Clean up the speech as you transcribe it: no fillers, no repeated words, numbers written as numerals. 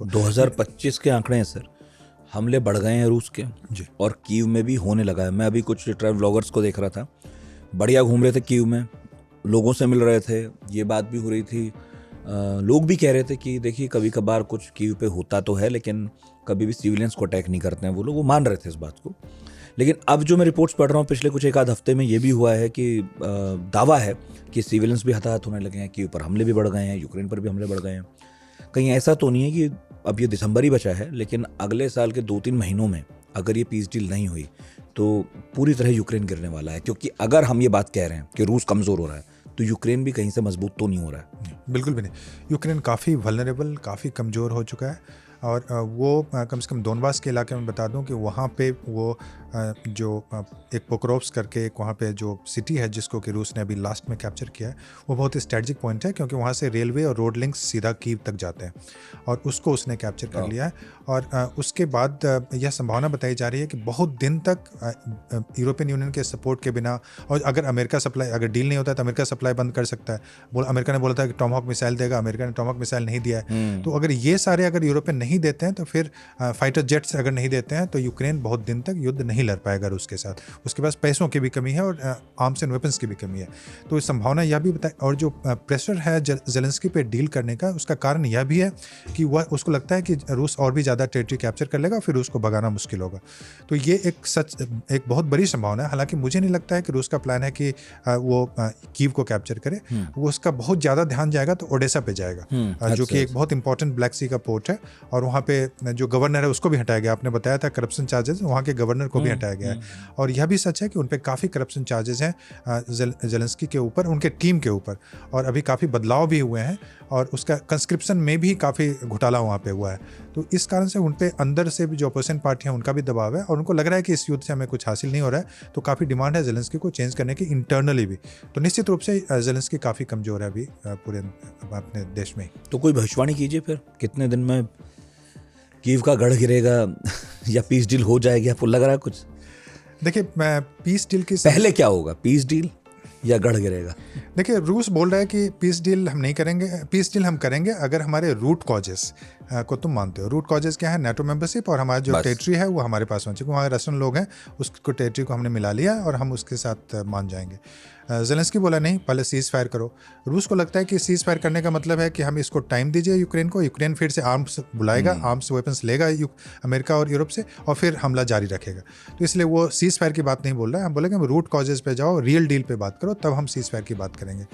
2025 के आंकड़े हैं सर, हमले बढ़ गए हैं रूस के जी। और कीव में भी होने लगा है। मैं अभी कुछ ट्रैवल व्लॉगर्स को देख रहा था, बढ़िया घूम रहे थे कीव में, लोगों से मिल रहे थे, ये बात भी हो रही थी। लोग भी कह रहे थे कि देखिए कभी कभार कुछ कीव पे होता तो है, लेकिन कभी भी सिविलियंस को अटैक नहीं करते हैं वो लोग, वो मान रहे थे इस बात को। लेकिन अब जो मैं रिपोर्ट्स पढ़ रहा हूँ पिछले कुछ एक आध हफ्ते में, ये भी हुआ है कि दावा है कि सिविलियंस भी हताहत होने लगे हैं, कीव पर हमले भी बढ़ गए हैं, यूक्रेन पर भी हमले बढ़ गए हैं। कहीं ऐसा तो नहीं है कि अब ये दिसंबर ही बचा है, लेकिन अगले साल के 2-3 महीनों में अगर ये पीस डील नहीं हुई तो पूरी तरह यूक्रेन गिरने वाला है। क्योंकि अगर हम ये बात कह रहे हैं कि रूस कमज़ोर हो रहा है, तो यूक्रेन भी कहीं से मजबूत तो नहीं हो रहा है। बिल्कुल भी नहीं। यूक्रेन काफ़ी वल्नरेबल, काफ़ी कमज़ोर हो चुका है। और वो कम से कम दोनबास के इलाके में बता दूं कि वहाँ पे वो जो एक पोक्रोव्स्क करके एक वहाँ पे जो सिटी है जिसको कि रूस ने अभी लास्ट में कैप्चर किया है, वो बहुत ही स्ट्रेटजिक पॉइंट है क्योंकि वहाँ से रेलवे और रोड लिंक्स सीधा कीव तक जाते हैं और उसको उसने कैप्चर कर लिया है। और उसके बाद यह संभावना बताई जा रही है कि बहुत दिन तक यूरोपियन यूनियन के सपोर्ट के बिना, और अगर अमेरिका सप्लाई, अगर डील नहीं होता है तो अमेरिका सप्लाई बंद कर सकता है। अमेरिका ने बोला था कि टॉमहॉक मिसाइल देगा, अमेरिका ने टॉमहॉक मिसाइल नहीं दिया है। तो अगर ये सारे अगर यूरोपियन नहीं देते हैं तो फिर फाइटर जेट्स अगर नहीं देते हैं तो यूक्रेन बहुत दिन तक युद्ध नहीं लड़ पाएगा रूस के साथ। उसके पास पैसों की भी कमी है और आर्म्स एंड वेपन्स की भी कमी है। तो इस संभावना यह भी बताई, और जो प्रेशर है जेलेंस्की पे डील करने का, उसका कारण यह भी है कि वह उसको लगता है कि रूस और भी ज़्यादा टेरिटरी कैप्चर कर लेगा, फिर रूस को भगाना मुश्किल होगा। तो ये एक बहुत बड़ी संभावना है। हालांकि मुझे नहीं लगता है कि रूस का प्लान है कि वो कीव को कैप्चर करे। वो उसका बहुत ज़्यादा ध्यान जाएगा तो ओडेसा पे जाएगा, जो कि एक बहुत इंपॉर्टेंट ब्लैक सी का पोर्ट है। और वहाँ पे जो गवर्नर है उसको भी हटाया गया। आपने बताया था करप्शन चार्जेस, वहाँ के गवर्नर को भी हटाया गया है। और यह भी सच है कि उन पे काफ़ी करप्शन चार्जेस हैं जेलेंस्की के ऊपर, उनके टीम के ऊपर, और अभी काफ़ी बदलाव भी हुए हैं और उसका कंस्क्रिप्शन में भी काफ़ी घोटाला वहाँ पे हुआ है। तो इस कारण से उन पे अंदर से भी जो अपोजिशन पार्टी है उनका भी दबाव है और उनको लग रहा है कि इस युद्ध से हमें कुछ हासिल नहीं हो रहा है। तो काफ़ी डिमांड है जेलेंस्की को चेंज करने की इंटरनली भी। तो निश्चित रूप से जेलेंस्की काफ़ी कमज़ोर है अभी पूरे अपने देश में। तो कोई भविष्यवाणी कीजिए फिर, कितने दिन में कीव का गढ़ गिरेगा या पीस डील हो जाएगी? आपको लग रहा है कुछ? देखिए, पीस डील की पहले क्या होगा, पीस डील या गढ़ गिरेगा? देखिए, रूस बोल रहा है कि पीस डील हम नहीं करेंगे, पीस डील हम करेंगे अगर हमारे रूट कॉजेस को तुम मानते हो। रूट कॉजेस क्या है? नेटो मेंबरशिप और हमारा जो टेरिटरी है वो हमारे पास होना चाहिए। वहाँ रशियन लोग हैं, उसको टेरिटरी को हमने मिला लिया और हम उसके साथ मान जाएंगे। जेलेंस्की बोला नहीं, पहले सीज फायर करो। रूस को लगता है कि सीज फायर करने का मतलब है कि हम इसको टाइम दीजिए यूक्रेन को, यूक्रेन फिर से आर्म्स बुलाएगा, आर्म्स वेपन्स लेगा अमेरिका और यूरोप से, और फिर हमला जारी रखेगा। तो इसलिए वो सीज फायर की बात नहीं बोल रहा है। हम बोलेंगे रूट कॉजेज पे जाओ, रियल डील पे बात करो, तब हम सीज फायर की बात करेंगे।